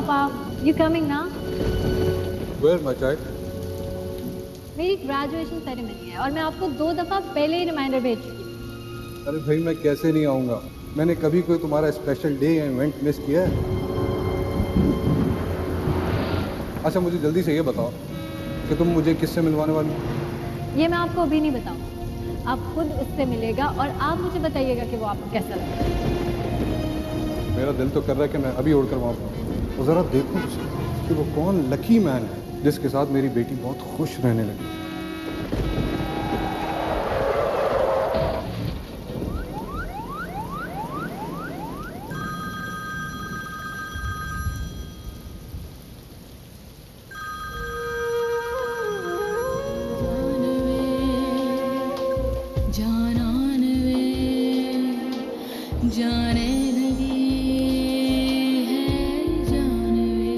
पापा, you coming ना? Where my child? मेरी ग्रेजुएशन सेरेमनी है और मैं आपको 2 दफा पहले ही रिमाइंडर भेज चुकी हूँ। अरे भाई मैं कैसे नहीं आऊंगा? मैंने कभी कोई तुम्हारा स्पेशल डे या इवेंट मिस किया है? अच्छा मुझे जल्दी से ये बताओ कि तुम मुझे किससे मिलवाने वाली हो? ये मैं आपको अभी नहीं बताऊंगी, आप खुद उससे मिलेगा और आप मुझे बताइएगा कि वो आपको कैसा लगा। मेरा दिल तो कर रहा है कि मैं अभी उड़कर वहां पहुंचूं और जरा देखूं उसे कि वो कौन लकी मैन है जिसके साथ मेरी बेटी बहुत खुश रहने लगी। जाने लगी है जानवे।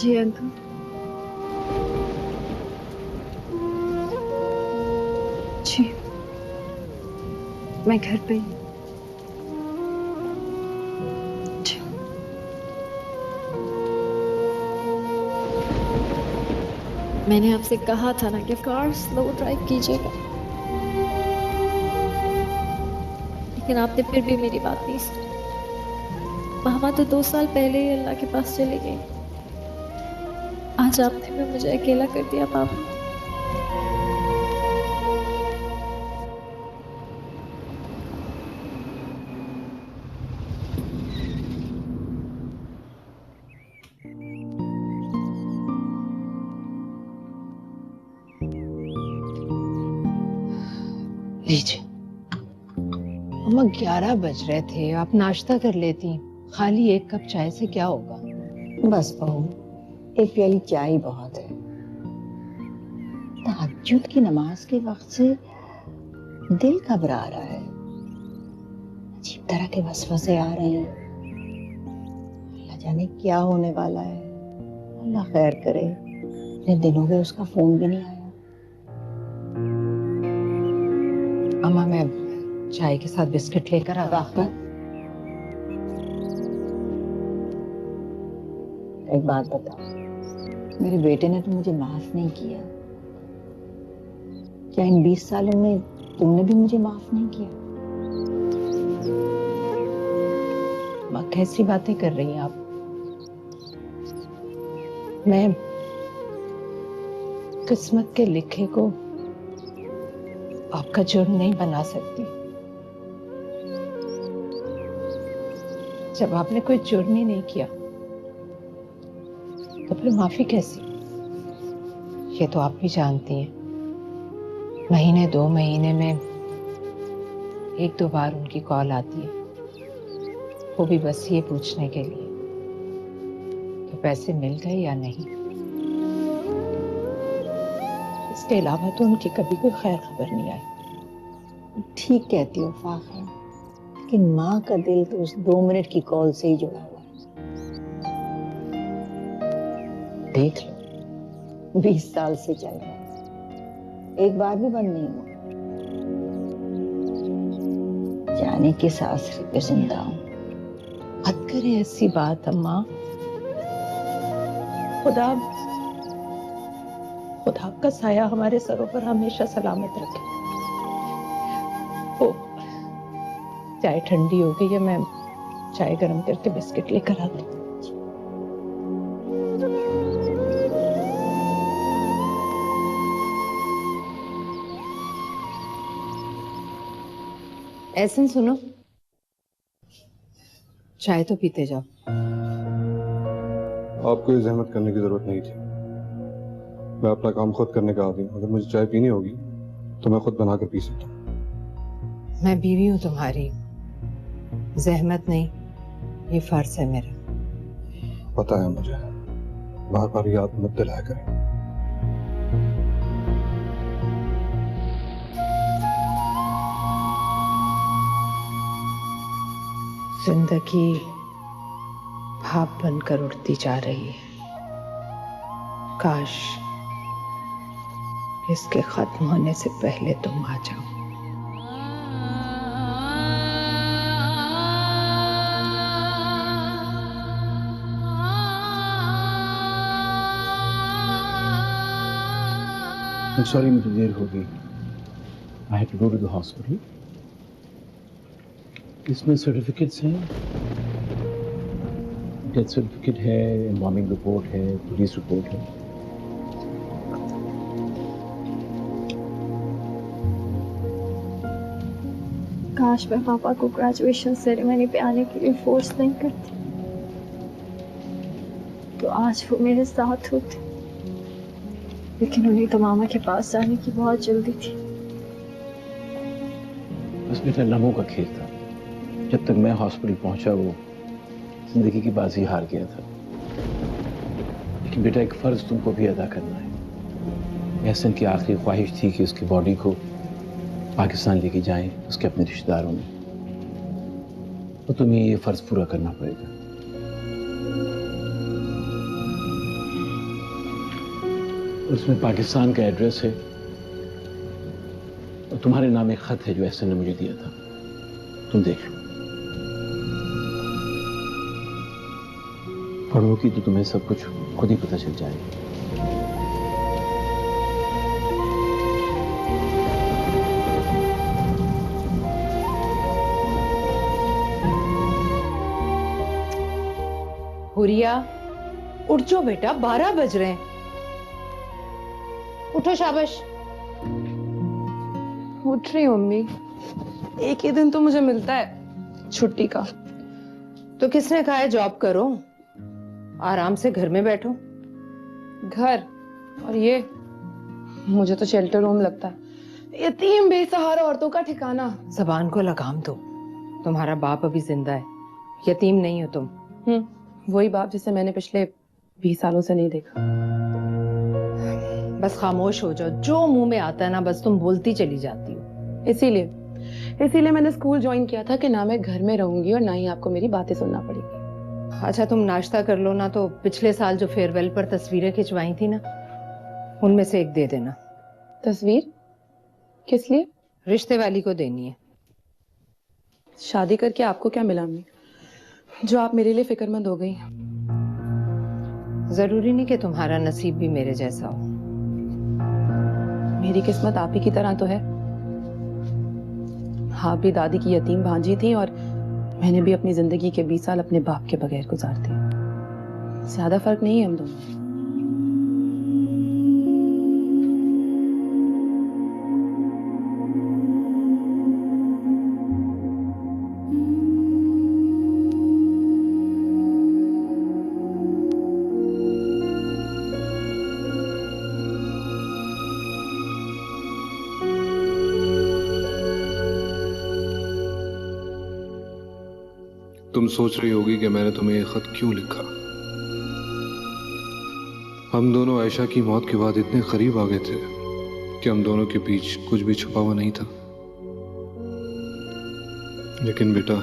जी अंकल। जी मैं घर पे ही। जी। मैंने आपसे कहा था ना कि कार स्लो ड्राइव कीजिएगा, लेकिन आपने फिर भी मेरी बात नहीं सुनी। मामा तो 2 साल पहले ही अल्लाह के पास चली गई। आज आपने भी मुझे अकेला कर दिया पापा। लीजिए अम्मा, 11 बज रहे थे, आप नाश्ता कर लेती। खाली एक कप चाय से क्या होगा? बस बहू, एक प्याली चाय बहुत है। तहज्जुद की नमाज के वक्त से दिल घबरा रहा है, अजीब तरह के वसवसे आ रहे हैं। अल्लाह जाने क्या होने वाला है। अल्लाह खैर करे। इतने दिन हो गए उसका फोन भी नहीं आया। अम्मा मैं चाय के साथ बिस्किट लेकर आ रहा। एक बात बताओ, मेरे बेटे ने तो मुझे माफ नहीं किया, क्या इन 20 सालों में तुमने भी मुझे माफ नहीं किया? माँ कैसी बातें कर रही हैं आप? मैं किस्मत के लिखे को आपका जुर्म नहीं बना सकती। जब आपने कोई जुर्म ही नहीं किया तो फिर माफी कैसी? ये तो आप भी जानती हैं, महीने 2 महीने में 1-2 बार उनकी कॉल आती है, वो भी बस ये पूछने के लिए कि पैसे मिल गए या नहीं। इसके अलावा तो उनकी कभी कोई खैर खबर नहीं आई। ठीक कहती हो फाखा, लेकिन माँ का दिल तो उस 2 मिनट की कॉल से ही जुड़ा हुआ है। देख लो, 20 साल से चल रहा है, एक बार भी बंद नहीं हुआ। जाने किस आसरे पे जिंदा हूँ। मत करे ऐसी बात अम्मा। खुदा खुदा का साया हमारे सरों पर हमेशा सलामत रखे। ओ, चाय ठंडी हो गई है, मैं चाय गर्म करके बिस्किट लेकर आती। ऐसे सुनो, चाय तो पीते जाओ। आपको ये जहमत करने की जरूरत नहीं थी। मैं अपना काम खुद करने का आदी हूँ। अगर मुझे चाय पीनी होगी तो मैं खुद बनाकर पी सकता हूँ। मैं बीवी हूँ तुम्हारी, जहमत नहीं, ये फर्ज है मेरा। पता है मुझे, बार बार याद मत दिलाया करें। जिंदगी भाप बनकर उड़ती जा रही है, काश इसके खत्म होने से पहले तुम आ जाओ। I'm sorry मुझे देर हो गई। I have to go to the hospital. इसमें सर्टिफिकेट्स हैं, डेथ सर्टिफिकेट है, एम्बार्मिंग रिपोर्ट है, पुलिस रिपोर्ट है। काश मैं पापा को ग्रेजुएशन सेरेमनी पे आने के लिए फोर्स नहीं करती, तो आज वो मेरे साथ होते। लेकिन उन्हें तो मामा के पास जाने की बहुत जल्दी थी। बस बेटा लम्हों का खेल था। जब तक मैं हॉस्पिटल पहुंचा वो जिंदगी की बाजी हार गया था। लेकिन बेटा एक फर्ज तुमको भी अदा करना है। एहसन की आखिरी ख्वाहिश थी कि उसकी बॉडी को पाकिस्तान लेके जाएं उसके अपने रिश्तेदारों में, तो तुम्हें ये फर्ज पूरा करना पड़ेगा। उसमें पाकिस्तान का एड्रेस है और तुम्हारे नाम एक खत है जो एहसन ने मुझे दिया था, तुम देख लो। पढ़ोगी तो तुम्हें सब कुछ खुद ही पता चल जाएगा। हुरिया उठ जाओ बेटा, 12 बज रहे हैं। उठो शाबाश। उठ रही हूँ अम्मी। एक ही दिन तो मुझे मिलता है छुट्टी का। तो किसने कहा है जॉब करो? आराम से घर में बैठो। घर और ये मुझे तो शेल्टर होम लगता है। यतीम बेसहारा औरतों का ठिकाना। जबान को लगाम दो। तुम्हारा बाप अभी जिंदा है, यतीम नहीं हो तुम। वही बाप जिसे मैंने पिछले 20 सालों से नहीं देखा। बस खामोश हो जाओ, जो मुंह में आता है ना बस तुम बोलती चली जाती हो। इसीलिए मैंने स्कूल ज्वाइन किया था कि ना मैं घर में रहूंगी और ना ही आपको मेरी बातें सुनना पड़ेगी। अच्छा तुम नाश्ता कर लो ना, तो पिछले साल जो फेयरवेल पर तस्वीरें खिंचवाई थी ना, उनमें से एक दे देना। तस्वीर किस लिए? रिश्ते वाली को देनी है। शादी करके आपको क्या मिला अम्मी जो आप मेरे लिए फिक्रमंद हो गई? जरूरी नहीं कि तुम्हारा नसीब भी मेरे जैसा हो। मेरी किस्मत आप ही की तरह तो है। आप भी दादी की यतीम भांजी थी और मैंने भी अपनी जिंदगी के 20 साल अपने बाप के बगैर गुजार दिए। ज्यादा फर्क नहीं है हम दोनों। तुम सोच रही होगी कि मैंने तुम्हें ये खत क्यों लिखा। हम दोनों आयशा की मौत के बाद इतने करीब आ गए थे कि हम दोनों के बीच कुछ भी छुपा हुआ नहीं था। लेकिन बेटा,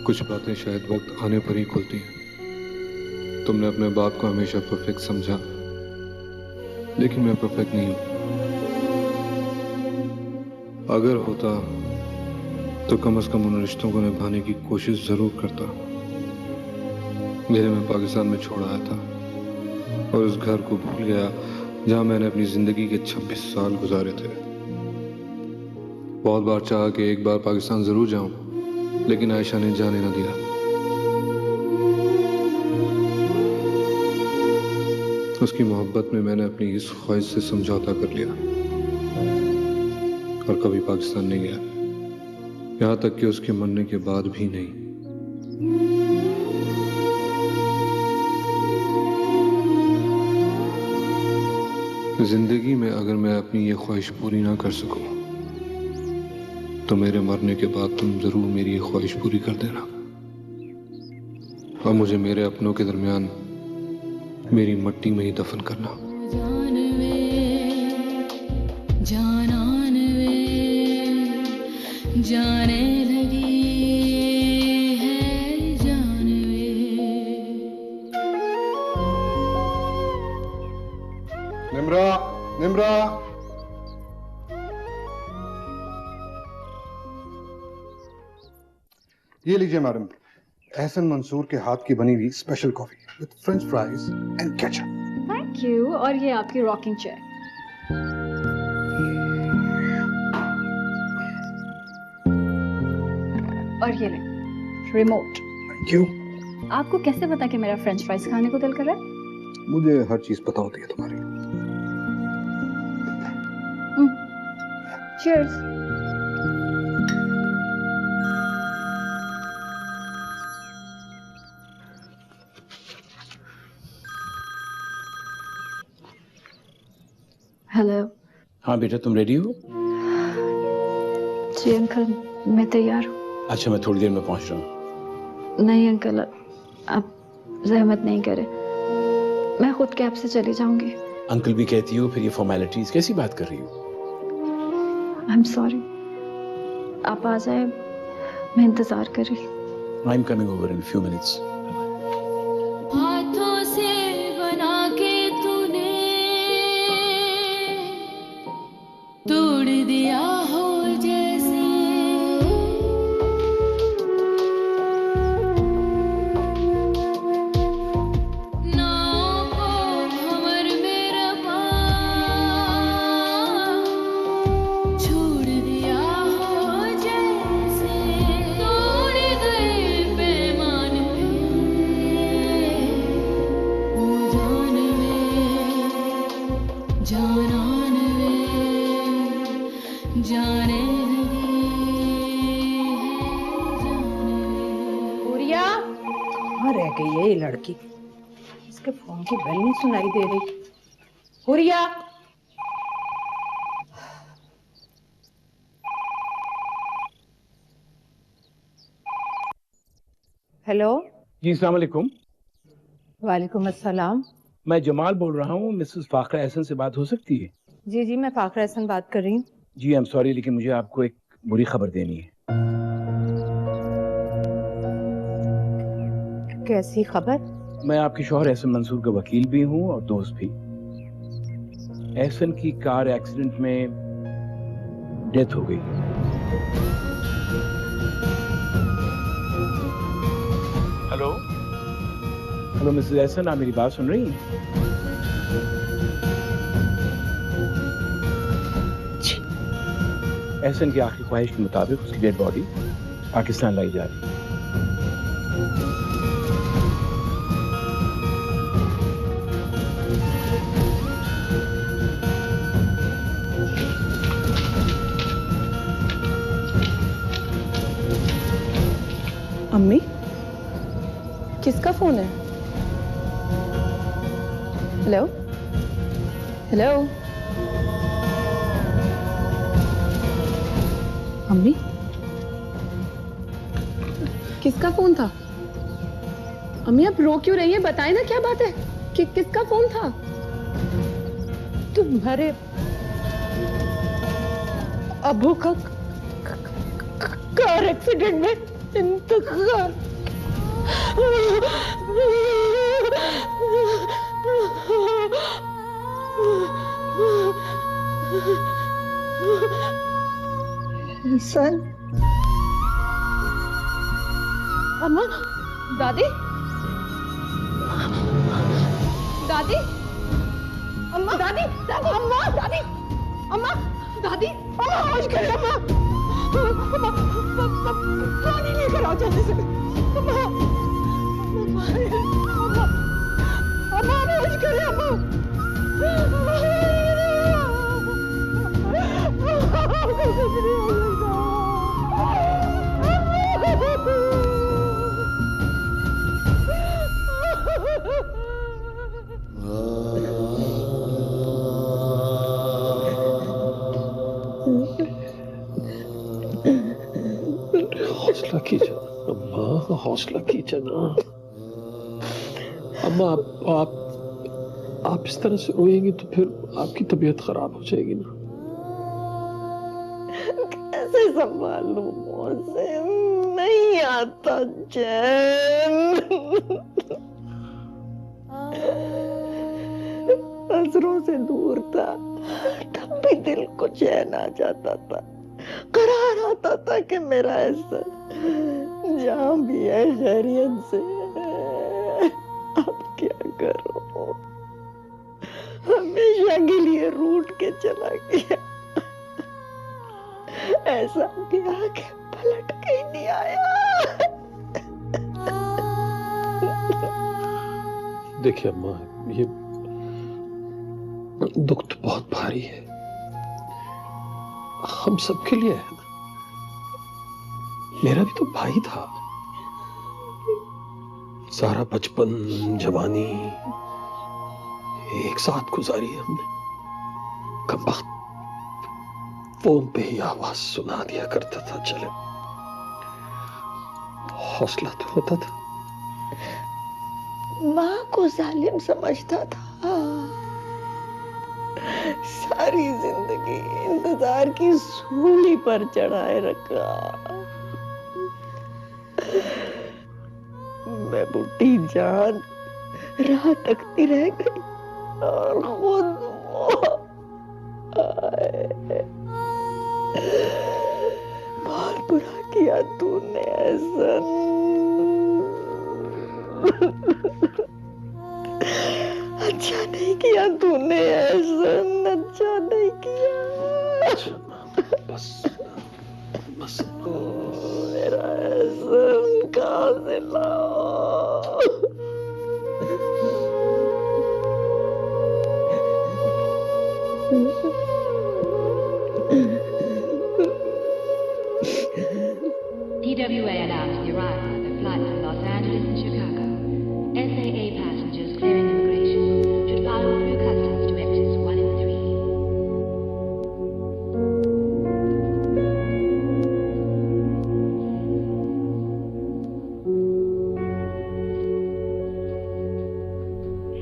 कुछ बातें शायद वक्त आने पर ही खुलती हैं। तुमने अपने बाप को हमेशा परफेक्ट समझा, लेकिन मैं परफेक्ट नहीं हूं। अगर होता तो कम से कम उन रिश्तों को निभाने की कोशिश जरूर करता जिन्हें मैं पाकिस्तान में छोड़ आया था, और उस घर को भूल गया जहां मैंने अपनी जिंदगी के 26 साल गुजारे थे। बहुत बार चाहा कि एक बार पाकिस्तान जरूर जाऊं, लेकिन आयशा ने जाने न दिया। उसकी मोहब्बत में मैंने अपनी इस ख्वाहिश से समझौता कर लिया और कभी पाकिस्तान नहीं गया, यहां तक कि उसके मरने के बाद भी नहीं। जिंदगी में अगर मैं अपनी ये ख्वाहिश पूरी ना कर सकूं, तो मेरे मरने के बाद तुम जरूर मेरी ये ख्वाहिश पूरी कर देना और मुझे मेरे अपनों के दरमियान मेरी मिट्टी में ही दफन करना। जाने लगी है जानवे। ये लीजिए मैडम, एहसन मंसूर के हाथ की बनी हुई special coffee with French fries and ketchup. Thank you. और ये आपकी रॉकिंग चेयर। और ये ले रिमोट। Thank you. आपको कैसे पता कि मेरा फ्रेंच फ्राइज खाने को दिल कर रहा है? मुझे हर चीज पता होती है तुम्हारी। चीयर्स। हेलो। हाँ बेटा, तुम रेडी हो? जी अंकल, मैं तैयार हूँ। अच्छा, मैं थोड़ी देर में पहुंच रहा हूँ। नहीं अंकल, आप जहमत नहीं करें, मैं खुद कैब से चली जाऊंगी। अंकल भी कहती हो, फिर ये फॉर्मेलिटीज कैसी बात कर रही हो? आई एम सॉरी, आप आ जाए, मैं इंतजार कर रही हूँ। I am coming over in few minutes. हाथों से बना के तूने तोड़ दिया हो जैसे, नाव को भंवर में रपा छोड़ दिया हो जैसे, तोड़ गए पैमान पे वो जान वे जानान वे जाने लगी है जान वे। हुरिया, कहाँ रह गई है ये लड़की? इसके फोन की बेल नहीं सुनाई दे रही। हुरिया, हेलो। जी अस्सलाम वालेकुम। वालेकुम अस्सलाम। मैं जमाल बोल रहा हूँ। मिसेस फाखरा एहसन से बात हो सकती है? जी जी, मैं फाखरा एहसन बात कर रही हूँ। जी आई एम सॉरी, लेकिन मुझे आपको एक बुरी खबर देनी है। कैसी खबर? मैं आपके शौहर एहसन मंसूर का वकील भी हूँ और दोस्त भी। एहसन की कार एक्सीडेंट में डेथ हो गई। हेलो हेलो मिसेस एहसन, आप मेरी बात सुन रही हैं? एहसन की आखिरी ख्वाहिश के मुताबिक उसकी डेड बॉडी पाकिस्तान लाई जा रही है। अम्मी, किसका फोन है? हेलो हेलो अम्मी, किसका फोन था? अम्मी आप रो क्यों रही हैं? बताएं ना क्या बात है, किसका फोन था? तुम्हारे अबू का कार एक्सीडेंट में इंतकाल। इंसान अम्मा, दादी, दादी, अम्मा, दादी, दादी, अम्मा, दादी, अम्मा, दादी, अम्मा, होश करे अम्मा, अम्मा, पानी लेकर आओ जल्दी से, अम्मा, अम्मा, अम्मा, होश करे अम्मा, कुछ नहीं हो हौसला कीजिए अम्मा, हौसला कीजिए ना अम्मा। आप इस तरह से रोएंगी तो फिर आपकी तबीयत खराब हो जाएगी ना। कैसे संभालूं मुझसे नहीं आता चैन। नजरों से दूर था तब भी दिल को चैन आ जाता था, करार आता था कि मेरा ऐसा जहाँ भी है खैरियत से। अब क्या करो, हमेशा के लिए रूठ के चला गया। ऐसा क्या कि पलट के ही नहीं आया। देखिए अम्मा, ये दुख तो बहुत भारी है, हम सबके लिए है ना। मेरा भी तो भाई था, सारा बचपन जवानी एक साथ गुजारी है हमने। कब फोन पे ही आवाज सुना दिया करता था, चले हौसला तो होता था। माँ को जालिम समझता था, सारी जिंदगी इंतजार की सूली पर चढ़ाए रखा। मैं बुढ़ी जान राह तकती रह गई और खुद बहुत बुरा किया तूने ऐसा। अच्छा नहीं किया तूने ऐसा, अच्छा नहीं किया। बस बस मेरा ऐसा कहाँ से लाओ। TWA announced the arrival of the flight from Los Angeles and Chicago. SAA passengers clearing immigration should follow through customs to exits 1 and 3.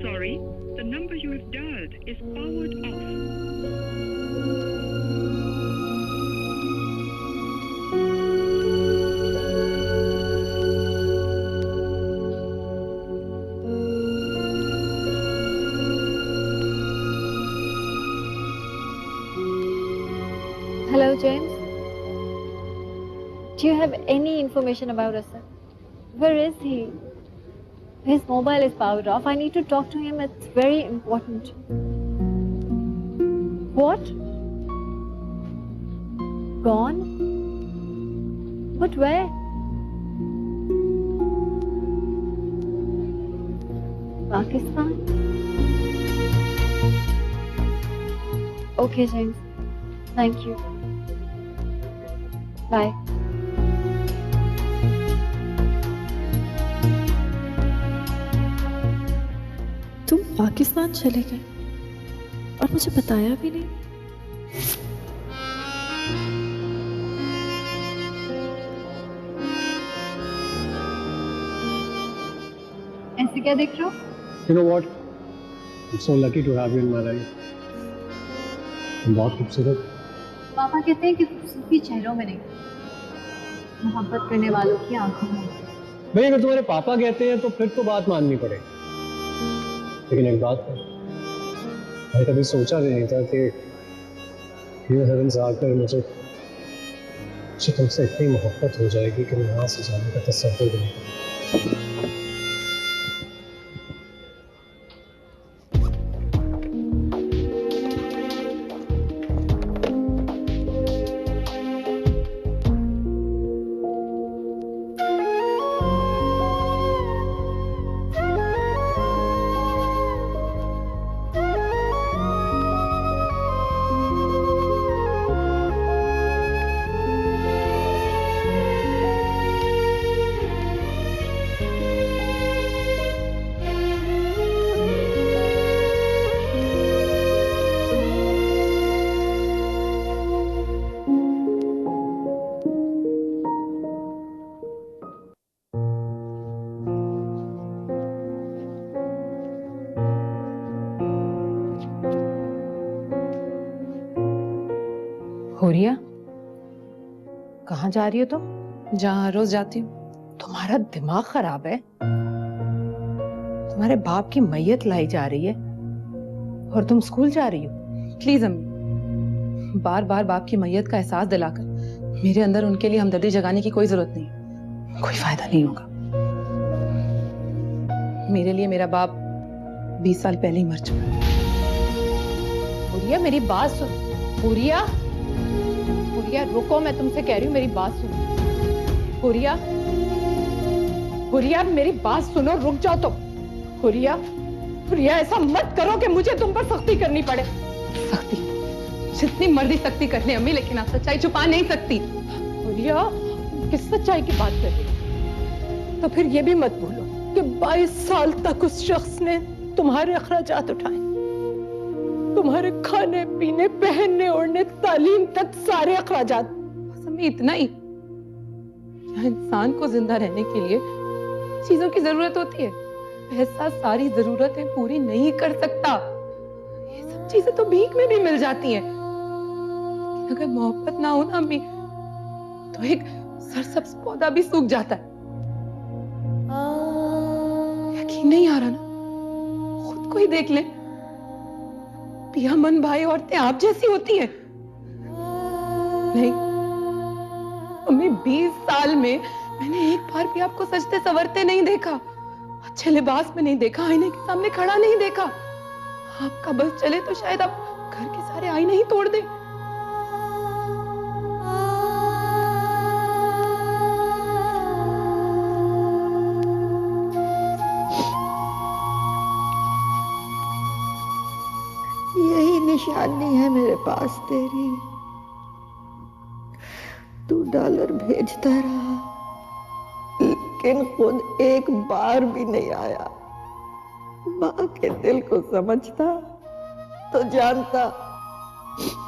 Sorry, the number you have dialed is powered off. Hello, James. Do you have any information about us, sir? Where is he? His mobile is powered off. I need to talk to him. It's very important. What? Gone? But where? Pakistan? Okay, James. Thank you. Bye. तुम पाकिस्तान चले गए और मुझे बताया भी नहीं। ऐसे क्या देख रहे हो? You know what? I'm so lucky to have you in my life. तुम बहुत खूबसूरत। पापा कहते हैं कि खूबसूरती चेहरों में नहीं, मोहब्बत करने वालों की आंखों में। भाई अगर तुम्हारे पापा कहते हैं तो फिर तो बात माननी पड़ेगी। लेकिन एक बात है, मैंने कभी सोचा भी नहीं था कि ये हेवंस आकर मुझे तुमसे इतनी मोहब्बत हो जाएगी कि मैं यहाँ से जाने का तसव्वुर भी नहीं करूँ। हुरिया, कहाँ जा रही हो तुम? जहाँ रोज जाती हूँ। तुम्हारा दिमाग खराब है? तुम्हारे बाप की मैयत लाई जा रही है और तुम स्कूल जा रही हो? प्लीज अम्मी, बार बार बाप की मैयत का एहसास दिलाकर मेरे अंदर उनके लिए हमदर्दी जगाने की कोई जरूरत नहीं। कोई फायदा नहीं होगा। मेरे लिए मेरा बाप 20 साल पहले ही मर चुका। हुरिया मेरी बात सुन। हुरिया, हुरिया रुको, मैं तुमसे कह रही हूँ मेरी बात सुनो। हुरिया, हुरिया मेरी बात सुनो, रुक जाओ तुम। हुरिया, हुरिया ऐसा मत करो कि मुझे तुम पर सख्ती करनी पड़े। सख्ती? जितनी मर्जी सख्ती कर ले अम्मी, लेकिन आप सच्चाई छुपा नहीं सकती। हुरिया, किस सच्चाई की बात कर रही हो? तो फिर ये भी मत भूलो कि 22 साल तक उस शख्स ने तुम्हारे अखराजात उठाए, तुम्हारे खाने पीने, पहनने ओढ़ने, तालीम तक सारे अखराजात। बस हमें इतना ही, यहाँ इंसान को जिंदा रहने के लिए चीजों की जरूरत होती है। पैसा सारी जरूरतें पूरी नहीं कर सकता। ये सब चीजें तो भीख में भी मिल जाती हैं। लेकिन अगर मोहब्बत ना हो ना अम्मी, तो एक सरसब्ज पौधा भी सूख जाता है। यकीन नहीं आ रहा ना? खुद को ही देख ले। पिया मन भाई औरतें आप जैसी होती हैं? नहीं अम्मी, 20 साल में मैंने एक बार भी आपको सजते संवरते नहीं देखा, अच्छे लिबास में नहीं देखा, आईने के सामने खड़ा नहीं देखा। आपका बस चले तो शायद आप घर के सारे आईने ही तोड़ दे। यही निशानी है मेरे पास तेरी। तू डॉलर भेजता रहा, लेकिन खुद एक बार भी नहीं आया। माँ के दिल को समझता तो जानता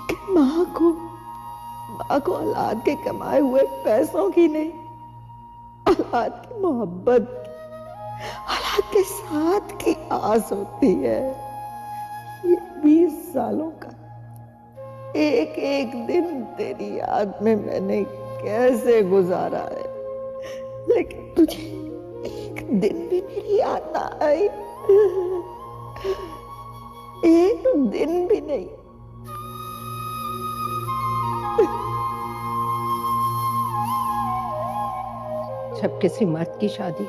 कि माँ को औलाद के कमाए हुए पैसों की नहीं, औलाद की मोहब्बत, औलाद के साथ की आस होती है। ये 20 सालों का एक एक दिन तेरी याद में मैंने कैसे गुजारा है, लेकिन तुझे एक दिन भी मेरी याद ना आई। एक दिन भी नहीं। जब किसी मर्द की शादी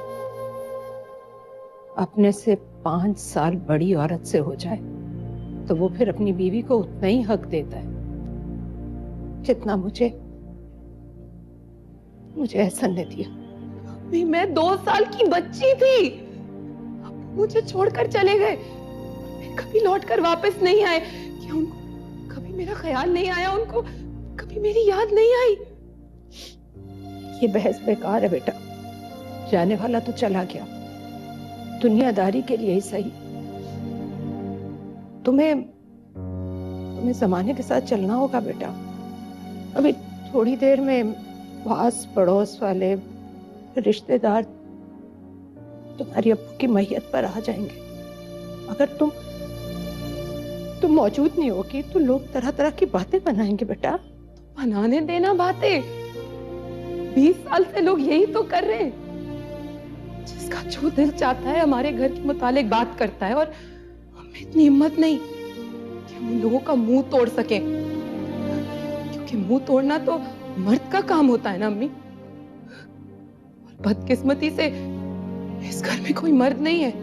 अपने से 5 साल बड़ी औरत से हो जाए, तो वो फिर अपनी बीवी को उतना ही हक देता है जितना मुझे एहसन ने दिया। मैं 2 साल की बच्ची थी, मुझे छोड़कर चले गए, कभी लौटकर वापस नहीं आए। क्या उनको कभी मेरा ख्याल नहीं आया? उनको कभी मेरी याद नहीं आई? ये बहस बेकार है बेटा। जाने वाला तो चला गया, दुनियादारी के लिए ही सही। तुम्हें जमाने के साथ चलना होगा बेटा। अभी थोड़ी देर में पास पड़ोस वाले रिश्तेदार तुम्हारी अब्बू की मैयत पर आ जाएंगे। अगर तुम मौजूद नहीं होगी तो लोग तरह तरह की बातें बनाएंगे बेटा। तो बनाने देना बातें। 20 साल से लोग यही तो कर रहे हैं। जिसका जो दिल चाहता है हमारे घर के मुतालिक बात करता है, और हमें इतनी हिम्मत नहीं कि उन लोगों का मुंह तोड़ सके, क्योंकि मुंह तोड़ना तो मर्द का काम होता है ना अम्मी। और बदकिस्मती से इस घर में कोई मर्द नहीं है।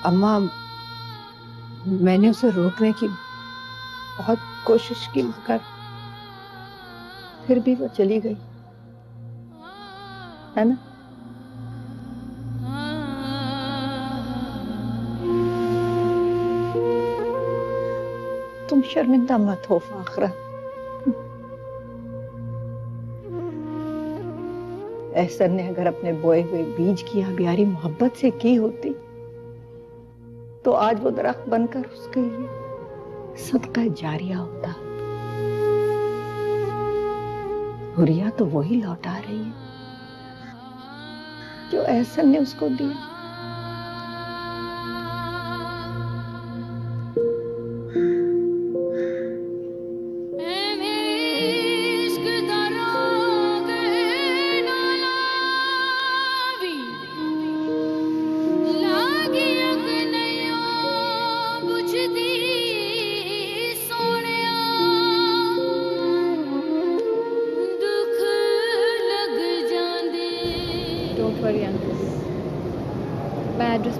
अम्मा, मैंने उसे रोकने की बहुत कोशिश की, मगर फिर भी वो चली गई, है ना? तुम शर्मिंदा मत हो फाखरा। एहसन ने अगर अपने बोए हुए बीज की आबियारी मोहब्बत से की होती, तो आज वो दरख्त बनकर उसके लिए सदका जारिया होता। हुरिया तो वही लौटा रही है जो एहसन ने उसको दिया।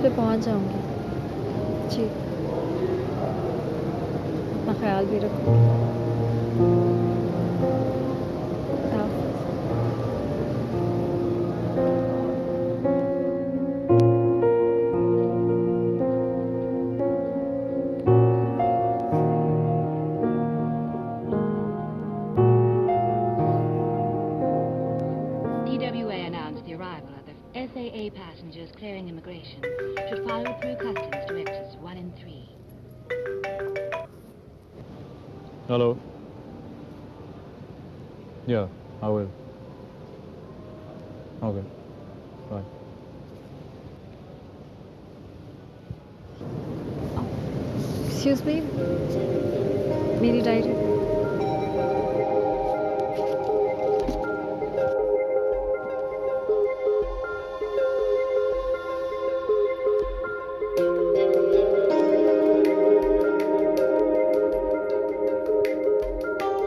पे पहुंच जाऊंगी। जी, अपना ख्याल भी रखूंगी। खुदा हाफिज़। TWA announced the arrival of the SAA passengers clearing immigration should follow through customs to exits 1 and 3. Hello. Yeah, I will. Okay. Bye. Excuse me, मेरी diary.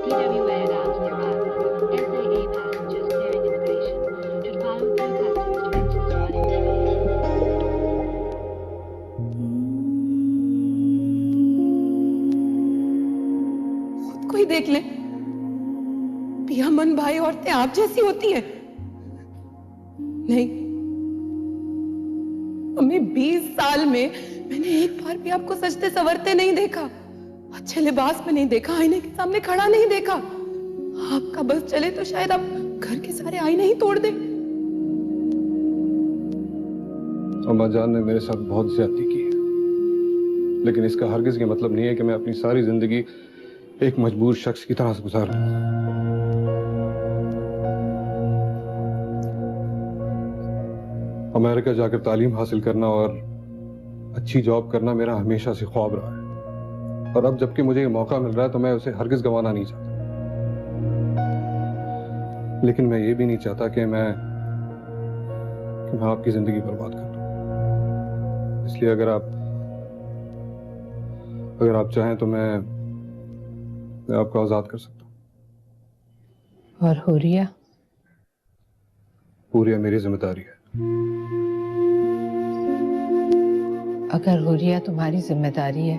TWA announced the arrival of the SAA passengers clearing immigration should follow through customs to exits 1 and 3. खुद को ही देख ले, पिया मन भाई औरतें आप जैसी होती हैं। नहीं अम्मी, 20 साल में मैंने एक बार भी आपको सजते संवरते नहीं देखा, अच्छे लिबास में नहीं देखा, आईने के सामने खड़ा नहीं देखा। आपका बस चले तो शायद आप घर के सारे आईने ही तोड़ दे। अम्मा जान ने मेरे साथ बहुत ज्यादती की है, लेकिन इसका हरगिज ये मतलब नहीं है कि मैं अपनी सारी जिंदगी एक मजबूर शख्स की तरह से गुजार लूं। अमेरिका जाकर तालीम हासिल करना और अच्छी जॉब करना मेरा हमेशा से ख्वाब रहा है, और अब जबकि मुझे ये मौका मिल रहा है तो मैं उसे हरगिज गंवाना नहीं चाहता। लेकिन मैं ये भी नहीं चाहता कि मैं आपकी जिंदगी बर्बाद कर दूं। इसलिए अगर आप चाहें तो मैं आपको आजाद कर सकता हूं। और हुरिया? हुरिया मेरी जिम्मेदारी है। अगर हुरिया तुम्हारी जिम्मेदारी है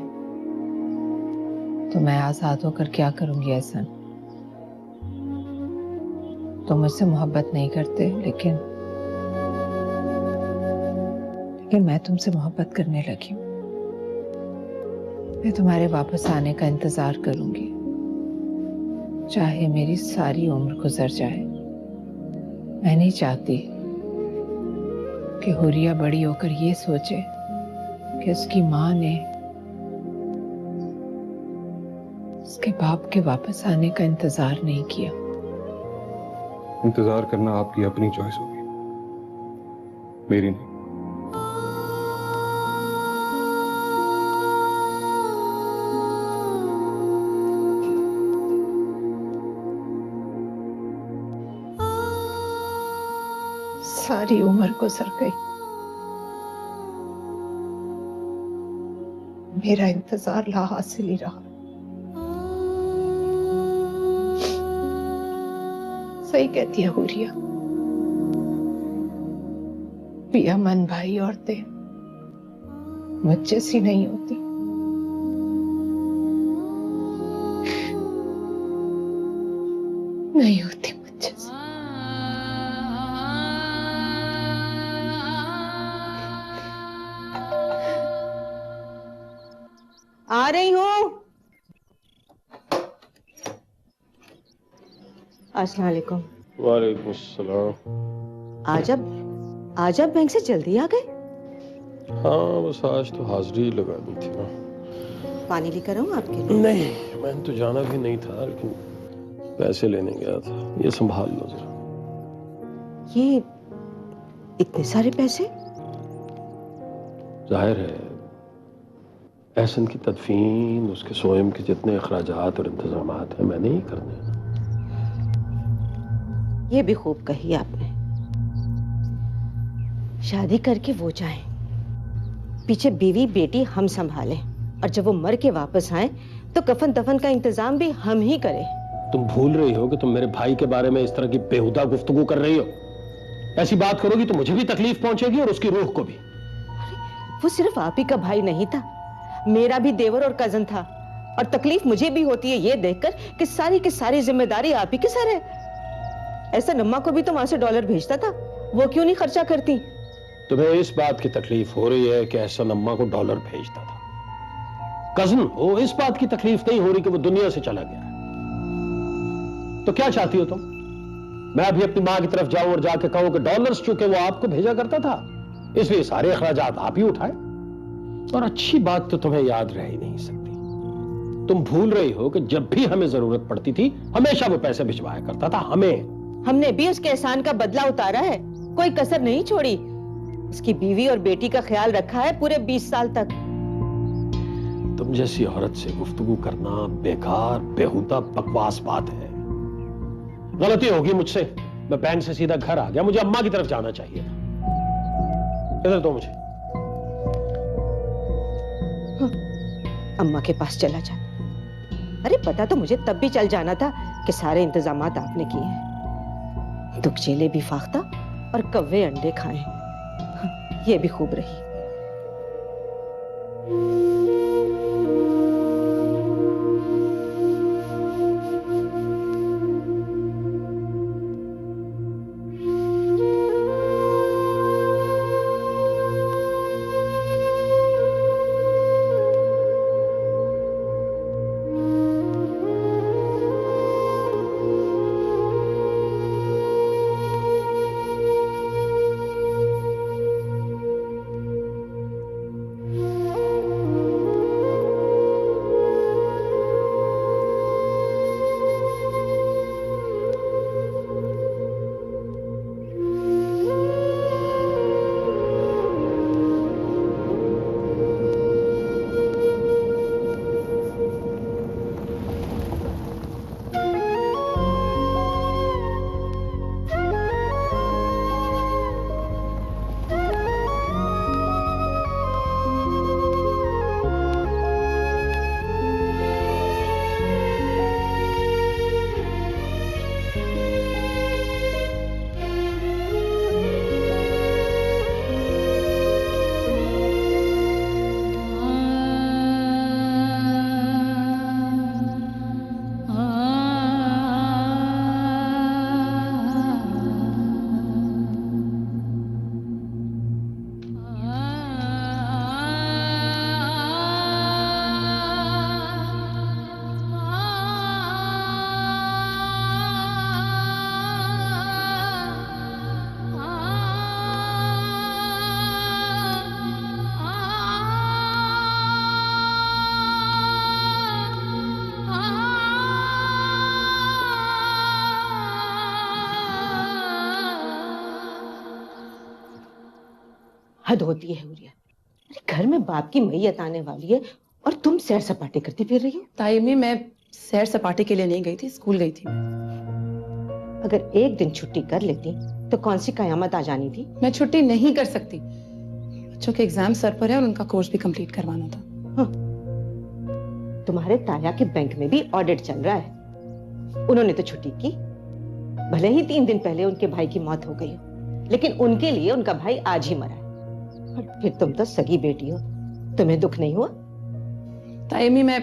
तो मैं आजाद होकर क्या करूंगी एहसन? तुम मुझसे मोहब्बत नहीं करते, लेकिन मैं तुमसे मोहब्बत करने लगी हूं। मैं तुम्हारे वापस आने का इंतजार करूंगी, चाहे मेरी सारी उम्र गुजर जाए। मैं नहीं चाहती कि हुरिया बड़ी होकर ये सोचे कि उसकी माँ ने उसके बाप के वापस आने का इंतजार नहीं किया। इंतजार करना आपकी अपनी चॉइस होगी, मेरी नहीं। सारी उम्र गुजर गई, मेरा इंतजार ला हासिल ही रहा। सही कहती है हुरिया, पिया मन भाई औरतें मुझ जैसी नहीं होती। नहीं होती मुझ जैसी। आ रही हूँ। अस्सलाम वालेकुम। वालेकुम सलाम। आज आप बैंक से जल्दी आ गए? हाँ बस आज तो हाजिरी लगानी थी ना। पानी लेकर आऊँ आपके लिए? नहीं, मैंने तो जाना भी नहीं था, लेकिन पैसे लेने गया था। ये संभाल लो जरा। ये इतने सारे पैसे? जाहिर है एहसन की तदफीन, उसके सोयम के जितने अखराजात और इंतजामात हैं मैंने ही करने हैं। ये भी खूब कही आपने। शादी करके वो जाएं, पीछे बीवी बेटी हम संभालें, और जब वो मर के वापस आए तो कफन दफन का इंतजाम भी हम ही करें। तुम भूल रही हो कि तुम मेरे भाई के बारे में इस तरह की बेहुदा गुफ्तगू कर रही हो। ऐसी बात करोगी तो मुझे भी तकलीफ पहुंचेगी और उसकी रूह को भी। वो सिर्फ आप ही का भाई नहीं था, मेरा भी देवर और कजन था। और तकलीफ मुझे भी होती है ये देखकर कि सारी की सारी जिम्मेदारी आप ही के सर है। ऐसा नम्मा को भी तो वहां से डॉलर भेजता था, वो क्यों नहीं खर्चा करती? तुम्हें इस बात की तकलीफ हो रही है कि एहसन अम्मा को डॉलर भेजता था। कजन हो, इस बात की तकलीफ नहीं हो रही कि वो दुनिया से चला गया है। तो क्या चाहती हो तुम? मैं अभी अपनी मां की तरफ जाऊं और जाके कहूं कि डॉलर्स चूंकि वो आपको भेजा करता था, इसलिए सारे अखराजात आप ही उठाए। और अच्छी बात तो तुम्हें याद रह ही नहीं सकती। तुम भूल रही हो कि जब भी हमें जरूरत पड़ती थी हमेशा वो पैसे भिजवाया करता था हमें। हमने भी उसके एहसान का बदला उतारा है, कोई कसर नहीं छोड़ी। उसकी बीवी और बेटी का ख्याल रखा है पूरे 20 साल तक। तुम जैसी औरत से गुफ्तगू करना बेकार बेहुदा बकवास बात है। गलती होगी मुझसे, मैं बैन से सीधा घर आ गया, मुझे अम्मा की तरफ जाना चाहिए था। इधर दो मुझे। अम्मा के पास चला जा। अरे पता तो मुझे तब भी चल जाना था कि सारे इंतजामात आपने किए हैं। दुख झेले भी फाख्ता और कव्वे अंडे खाए, ये भी खूब रही। हद होती है हुरिया। अरे घर में बाप की मैयत आने वाली है और तुम सैर सपाटे करती फिर रही हो। तायमी, मैं सैर सपाटे के लिए नहीं गई थी, स्कूल गई थी। अगर एक दिन छुट्टी कर लेती तो कौन सी कयामत आ जानी थी। मैं छुट्टी नहीं कर सकती, बच्चों के एग्जाम सर पर है और उनका कोर्स भी कंप्लीट करवाना था। हाँ। तुम्हारे ताया के बैंक में भी ऑडिट चल रहा है, उन्होंने तो छुट्टी की। भले ही 3 दिन पहले उनके भाई की मौत हो गई हो, लेकिन उनके लिए उनका भाई आज ही मरा है। और फिर तुम तो सगी बेटी हो, तुम्हें दुख नहीं हुआ? तायमी, मैं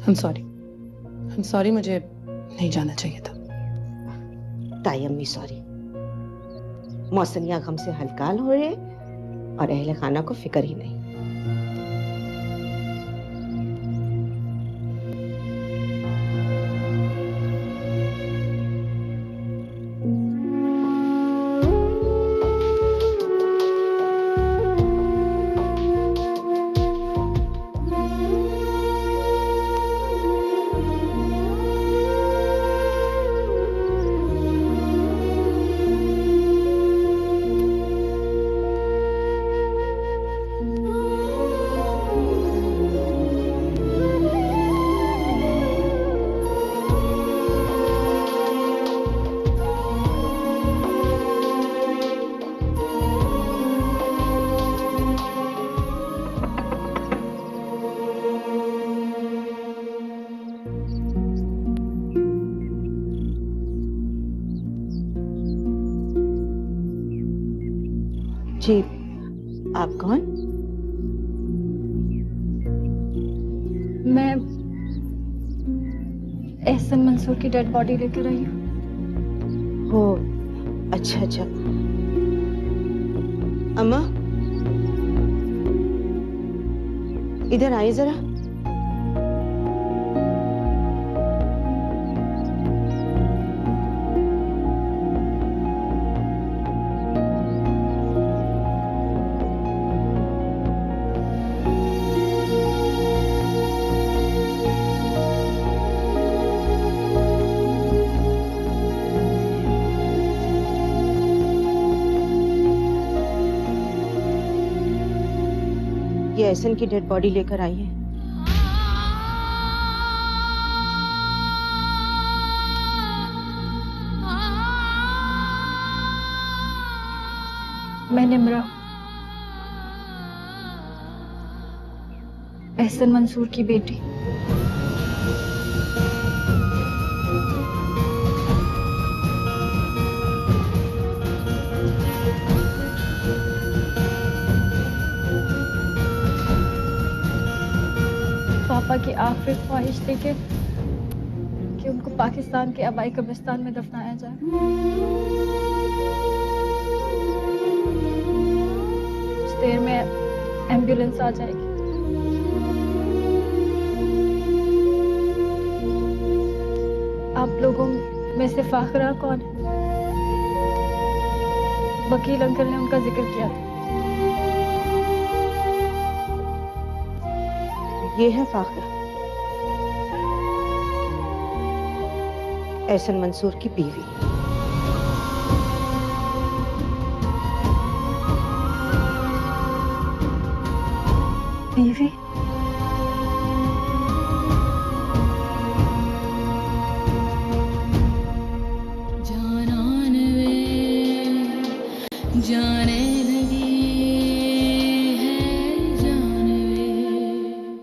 I'm sorry, मुझे नहीं जाना चाहिए था। ताई अम्मी सॉरी। मौसनिया गम से हलकाल हो रहे और अहले खाना को फिक्र ही नहीं। Ah आप कौन? मैं एहसन मंसूर की डेड बॉडी लेकर आई हूँ। हो, अच्छा अच्छा। अम्मा इधर आइए जरा। ये एहसन की डेड बॉडी लेकर आई है। मैं निम्रा, एहसन मंसूर की बेटी। पापा की आखिरी ख्वाहिश थी कि उनको पाकिस्तान के आबाई कब्रिस्तान में दफनाया जाए। कुछ देर में एम्बुलेंस आ जाएगी। आप लोगों में से फाखरा कौन है? वकील अंकल ने उनका जिक्र किया था। ये है फाखरा, एहसन मंसूर की बीवी। बीवी?